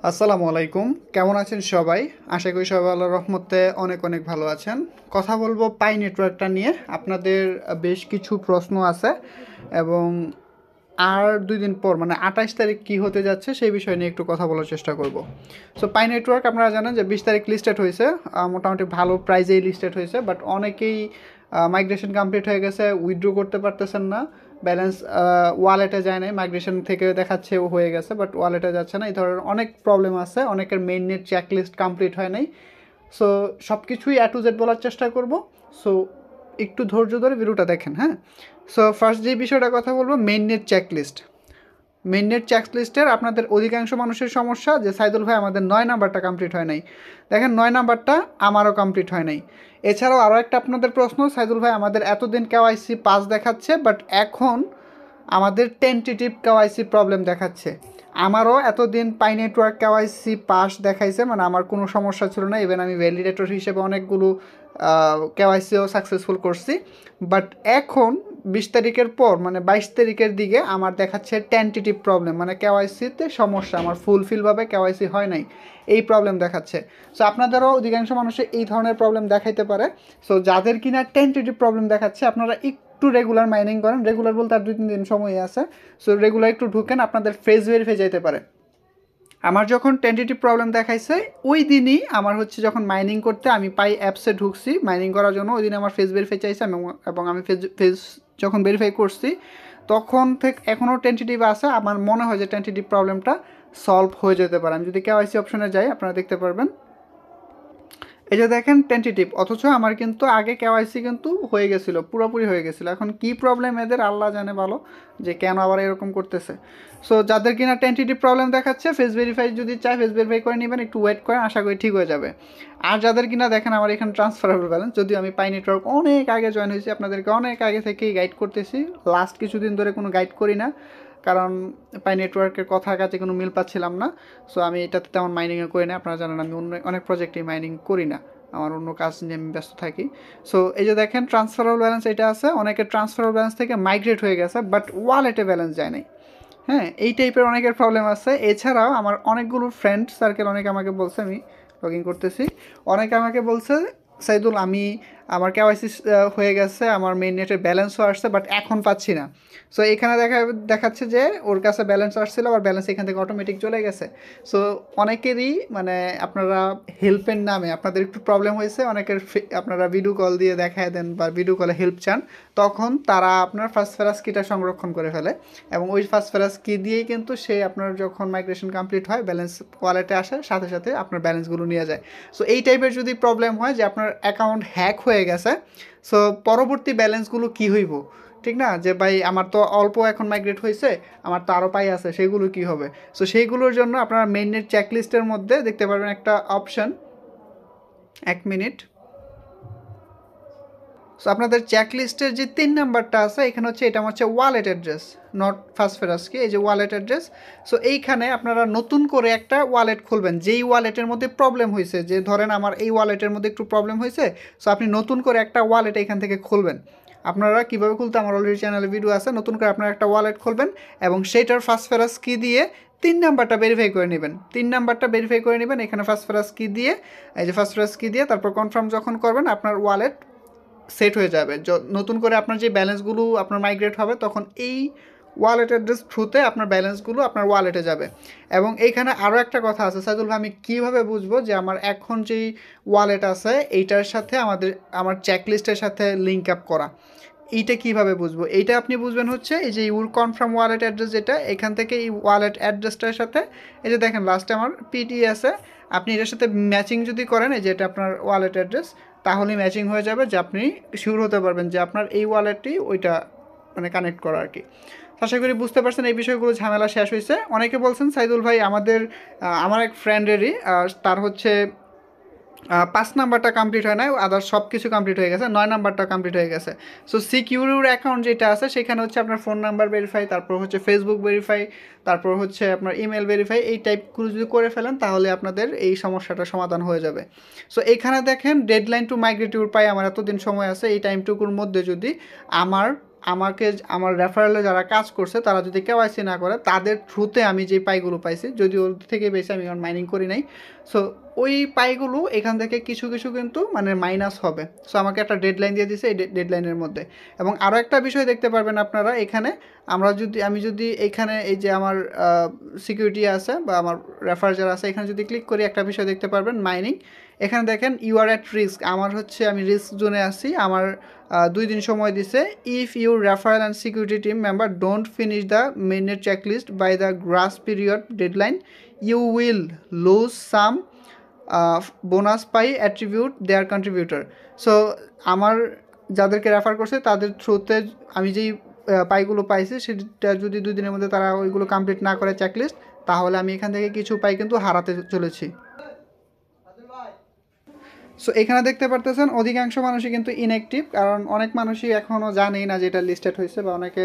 আসসালামু আলাইকুম। কেমন আছেন সবাই? আশা করি সবাই আল্লাহর রহমতে অনেক অনেক ভালো আছেন। কথা বলবো পাই নেটওয়ার্কটা নিয়ে। আপনাদের বেশ কিছু প্রশ্ন আছে এবং আর ২ দিন পর মানে ২৮ তারিখ কী হতে যাচ্ছে সেই বিষয় নিয়ে একটু কথা বলার চেষ্টা করব। সো পাই নেটওয়ার্ক আপনারা জানেন যে ২০ তারিখ লিস্টেড হয়েছে। মোটামুটি ভালো প্রাইজেই লিস্টেড হয়েছে, বাট অনেকেই মাইগ্রেশন কমপ্লিট হয়ে গেছে, উইথড্র করতে পারতেছেন না। ব্যালেন্স ওয়ালেটে যায় নাই, মাইগ্রেশন থেকে দেখাচ্ছে ও হয়ে গেছে, বাট ওয়ালেটে যাচ্ছে না। এই ধরনের অনেক প্রবলেম আছে, অনেকের মেইন নেট চেকলিস্ট কমপ্লিট হয় নাই। সো সব কিছুই এ টু জেড বলার চেষ্টা করব। সো একটু ধৈর্য ধরে ভিডিওটা দেখেন, হ্যাঁ। সো ফার্স্ট যে বিষয়টা কথা বলবো, mainnet checklist. Mainnet চেকলিস্টের আপনাদের অধিকাংশ মানুষের সমস্যা যে সাইদুল ভাই আমাদের ৯ নাম্বারটা কমপ্লিট হয় নাই। দেখেন ৯ নাম্বারটা আমারও কমপ্লিট হয় নাই। এছাড়াও আরও একটা আপনাদের প্রশ্ন, সাইদুল ভাই আমাদের এতদিন কেওয়াইসি পাস দেখাচ্ছে, বাট এখন আমাদের টেন্টেটিভ কেওয়াইসি প্রবলেম দেখাচ্ছে। আমারও এতদিন পাই নেটওয়ার্ক কেওয়াইসি পাস দেখাইছে, মানে আমার কোনো সমস্যা ছিল না। ইভেন আমি ভ্যালিডেটর হিসেবে অনেকগুলো কেওয়াইসিও সাকসেসফুল করছি। বাট এখন ২০ তারিখের পর মানে ২২ তারিখের দিকে আমার দেখাচ্ছে টেন্টেটিভ প্রবলেম, মানে কেওয়াইসিতে সমস্যা, আমার ফুলফিলভাবে কেওয়াইসি হয় নাই, এই প্রবলেম দেখাচ্ছে। সো আপনাদেরও অধিকাংশ মানুষের এই ধরনের প্রবলেম দেখাইতে পারে। সো যাদের কিনা টেন্টেটিভ প্রবলেম দেখাচ্ছে, আপনারা একটু রেগুলার মাইনিং করেন। রেগুলার বলতে আর ২-৩ দিন সময় আছে। সো রেগুলার একটু ঢুকেন, আপনাদের ফেস ভেরিফাই যেতে পারে। আমার যখন টেন্টেটিভ প্রবলেম দেখাইছে ওই দিনই আমার হচ্ছে যখন মাইনিং করতে আমি পাই অ্যাপসে ঢুকছি মাইনিং করার জন্য, ওই দিন আমার ফেস ভেরিফাই চাইছে এবং আমি ফেস যখন ভেরিফাই করছি তখন থেকে এখনও টেন্টেটিভ আছে। আমার মনে হয় যে টেন্টেটিভ প্রবলেমটা সলভ হয়ে যেতে পারে। আমি যদি কেওয়াইসি অপশনে যাই আপনারা দেখতে পারবেন, এই যে দেখেন টেন্টেটিভ, অথচ আমার কিন্তু আগে কেওয়াইসি কিন্তু হয়ে গেছিলো, পুরোপুরি হয়ে গেছিলো। এখন কি প্রবলেম এদের আল্লাহ জানে ভালো, যে কেন আবার এরকম করতেছে। সো যাদের কিনা টেন্টেটিভ প্রবলেম দেখাচ্ছে, ফেস ভেরিফাই যদি চায় ফেস ভেরিফাই করে নেবেন, একটু ওয়েট করেন, আশা করি ঠিক হয়ে যাবে। আর যাদের কিনা দেখেন আমার এখানে ট্রান্সফারেবল ব্যালেন্স, যদিও আমি পাই নেটওয়ার্ক অনেক আগে জয়েন হয়েছি, আপনাদেরকে অনেক আগে থেকেই গাইড করতেছি, লাস্ট কিছুদিন ধরে কোনো গাইড করি না, কারণ পাই নেটওয়ার্কের কথা কাছে কোনো মিল পাচ্ছিলাম না। সো আমি এটাতে তেমন মাইনিংও করি না, আপনারা জানেন আমি অনেক প্রজেক্টেই মাইনিং করি না, আমার অন্য কাজ নিয়ে আমি ব্যস্ত থাকি। সো এই যে দেখেন ট্রান্সফারেবল ব্যালেন্স এটা আছে, অনেকের ট্রান্সফারেবল ব্যালেন্স থেকে মাইগ্রেট হয়ে গেছে, বাট ওয়ালেটে ব্যালেন্স যায় নাই। হ্যাঁ, এই টাইপের অনেকের প্রবলেম আছে। এছাড়াও আমার অনেকগুলো ফ্রেন্ড সার্কেল অনেকে আমাকে বলছে, আমি লগ ইন করতেছি, অনেকে আমাকে বলছে সাইদুল আমি আমার কেওয়াইসি হয়ে গেছে, আমার মেইন নেটের ব্যালেন্সও আসছে, বাট এখন পাচ্ছি না। সো এখানে দেখাচ্ছে যে ওর কাছে ব্যালেন্স আসছিল, আবার ব্যালেন্স এখান থেকে অটোমেটিক চলে গেছে। সো অনেকেরই মানে আপনারা হেল্পের নামে আপনাদের একটু প্রবলেম হয়েছে, অনেকের আপনারা ভিডিও কল দিয়ে দেখায় দেন বা ভিডিও কলে হেল্প চান, তখন তারা আপনার ফাস্টফেরাস কিটা সংরক্ষণ করে ফেলে এবং ওই ফাস্টফেরাস কি দিয়েই কিন্তু সে আপনার যখন মাইগ্রেশন কমপ্লিট হয় ব্যালেন্স ওয়ালেটে আসে, সাথে সাথে আপনার ব্যালেন্সগুলো নিয়ে যায়। সো এই টাইপের যদি প্রবলেম হয় যে আপনার অ্যাকাউন্ট হ্যাক হয়ে গেছে, সো পরবর্তী ব্যালেন্সগুলো কী হইব, ঠিক না, যে ভাই আমার তো অল্প এখন মাইগ্রেট হয়েছে, আমার তো আরও পাই আছে, সেগুলো কি হবে। সো সেইগুলোর জন্য আপনারা মেইন নেট চেকলিস্টের মধ্যে দেখতে পারবেন একটা অপশান, 1 মিনিট। সো আপনাদের চেকলিস্টের যে ৩ নাম্বারটা আছে এখানে হচ্ছে, এটা হচ্ছে ওয়ালেট অ্যাড্রেস, নট ফাস্টফেরাস কি, এই যে ওয়ালেট অ্যাড্রেস। সো এইখানে আপনারা নতুন করে একটা ওয়ালেট খুলবেন, যেই ওয়ালেটের মধ্যে প্রবলেম হয়েছে, যে ধরেন আমার এই ওয়ালেটের মধ্যে একটু প্রবলেম হয়েছে, সো আপনি নতুন করে একটা ওয়ালেট এখান থেকে খুলবেন। আপনারা কীভাবে খুলতে আমার অলরেডি চ্যানেলে ভিডিও আছে, নতুন করে আপনারা একটা ওয়ালেট খুলবেন এবং সেইটার ফাস্টফেরাস কি দিয়ে ৩ নাম্বারটা ভেরিফাই করে নেবেন। ৩ নাম্বারটা ভেরিফাই করে নেবেন এখানে ফাস্টফেরাস কি দিয়ে, এই যে ফাস্টফেরাস কি দিয়ে তারপর কনফার্ম যখন করবেন আপনার ওয়ালেট সেট হয়ে যাবে। নতুন করে আপনার যে ব্যালেন্সগুলো আপনার মাইগ্রেট হবে তখন এই ওয়ালেট অ্যাড্রেস থ্রুতে আপনার ব্যালেন্সগুলো আপনার ওয়ালেটে যাবে। এবং এইখানে আরও একটা কথা আছে, সাইদুল ভাই আমি কীভাবে বুঝবো যে আমার এখন যেই ওয়ালেট আছে এইটার সাথে আমার চেকলিস্টের সাথে লিঙ্ক আপ করা, এইটা কীভাবে বুঝবো? এইটা আপনি বুঝবেন হচ্ছে এই যে ইউর কনফার্ম ওয়ালেট অ্যাড্রেস, যেটা এখান থেকে এই ওয়ালেট অ্যাড্রেসটার সাথে, এই যে দেখেন লাস্টে আমার পিটি আছে, আপনি এটার সাথে ম্যাচিং যদি করেন, এই যে এটা আপনার ওয়ালেট অ্যাড্রেস, তাহলেই ম্যাচিং হয়ে যাবে, যে আপনি শিওর হতে পারবেন যে আপনার এই ওয়ালেটটি ওইটা মানে কানেক্ট করা আর কি। আশা করি বুঝতে পারছেন এই বিষয়গুলো, ঝামেলা শেষ হয়েছে। অনেকে বলছেন সাইদুল ভাই আমার এক ফ্রেন্ডেরই তার হচ্ছে ৫ নাম্বারটা কমপ্লিট হয় নাই, আদার সব কিছু কমপ্লিট হয়ে গেছে, ৯ নাম্বারটা কমপ্লিট হয়ে গেছে। সো সিকিউর অ্যাকাউন্ট যেটা আছে সেখানে হচ্ছে আপনার ফোন নাম্বার ভেরিফাই, তারপর হচ্ছে ফেসবুক ভেরিফাই, তারপর হচ্ছে আপনার ইমেল ভেরিফাই, এই টাইপগুলো যদি করে ফেলেন তাহলে আপনাদের এই সমস্যাটা সমাধান হয়ে যাবে। সো এখানে দেখেন ডেডলাইন টু মাইগ্রেট ইউর পাই, আমার এতদিন সময় আছে, এই টাইমটুকুর মধ্যে যদি আমার আমাকে আমার রেফারেলে যারা কাজ করছে তারা যদি কেওয়াইসি না করে তাদের থ্রুতে আমি যে পাইগুলো পাইছি, যদি ওর থেকে বেশি আমি আমার মাইনিং করি নাই, সো ওই পাইগুলো এখান থেকে কিছু কিছু কিন্তু মানে মাইনাস হবে। সো আমাকে একটা ডেডলাইন দিয়ে দিছে, এই ডেডলাইনের মধ্যে। এবং আরও একটা বিষয় দেখতে পারবেন আপনারা এখানে, আমি যদি এখানে এই যে আমার সিকিউরিটি আছে বা আমার রেফার যারা আছে, এখানে যদি ক্লিক করি একটা বিষয় দেখতে পারবেন মাইনিং। এখানে দেখেন ইউ আর অ্যাট রিস্ক, আমার হচ্ছে আমি রিস্ক জোনে আছি, আমার 2 দিন সময় দিছে। If your referral and security team member don't finish the মেইনের checklist by the grace period deadline, you will lose some bonus Pi attribute their contributor. So আমার যাদেরকে রেফার করছে তাদের থ্রুতে আমি যেই পাইগুলো পাইছি সেটা যদি 2 দিনের মধ্যে তারা ওইগুলো কমপ্লিট না করে চেকলিস্ট, তাহলে আমি এখান থেকে কিছু পাই কিন্তু হারাতে চলেছি। সো এখানে দেখতে পারতেছেন অধিকাংশ মানুষই কিন্তু ইনঅ্যাক্টিভ, কারণ অনেক মানুষই এখনও জানেই না যে এটা লিস্টেড হয়েছে, বা অনেকে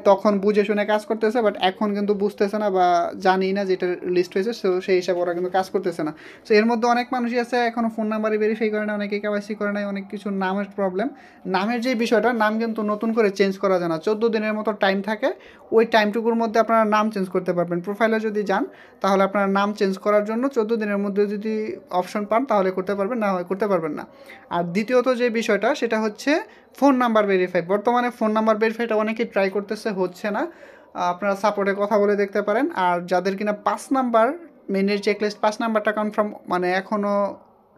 তখন বুঝে শুনে কাজ করতেছে, বাট এখন কিন্তু বুঝতেছে না বা জানি না যে এটা লিস্ট হয়েছে, সো সেই হিসাবে ওরা কিন্তু কাজ করতেছে না। সো এর মধ্যে অনেক মানুষই আছে এখনও ফোন নাম্বারে ভেরিফাই করে না, অনেকে কেওয়াইসি করে নাই, অনেক কিছু নামের প্রবলেম। নামের যে বিষয়টা, নাম কিন্তু নতুন করে চেঞ্জ করা যায় না, 14 দিনের মতো টাইম থাকে, ওই টাইমটুকুর মধ্যে আপনারা নাম চেঞ্জ করতে পারবেন। প্রোফাইলে যদি যান তাহলে আপনার নাম চেঞ্জ করার জন্য 14 দিনের মধ্যে যদি অপশন পান তাহলে করতে পারবেন, না হয় করতে পারবেন না। আর দ্বিতীয়ত যে বিষয়টা সেটা হচ্ছে ফোন নাম্বার ভেরিফাই। বর্তমানে ফোন নাম্বার ভেরিফাইটা অনেকেই ট্রাই করতেছে, হচ্ছে না। আপনারা সাপোর্টে কথা বলে দেখতে পারেন। আর যাদের কিনা 5 নাম্বার মেনের চেকলিস্ট 5 নাম্বারটা কনফার্ম মানে এখনও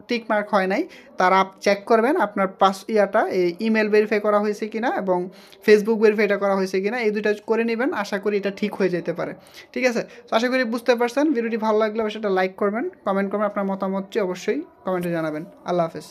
টিক মার্ক হয় নাই, তারা চেক করবেন আপনার এই ইমেল ভেরিফাই করা হয়েছে কিনা এবং ফেসবুক ভেরিফাইটা করা হয়েছে কিনা, এই দুইটা করে নেবেন। আশা করি এটা ঠিক হয়ে যেতে পারে। ঠিক আছে, তো আশা করি বুঝতে পারছেন। ভিডিওটি ভালো লাগলে সেটা লাইক করবেন, কমেন্ট করবেন, আপনার মতামতটি অবশ্যই কমেন্টে জানাবেন। আল্লাহ হাফেজ।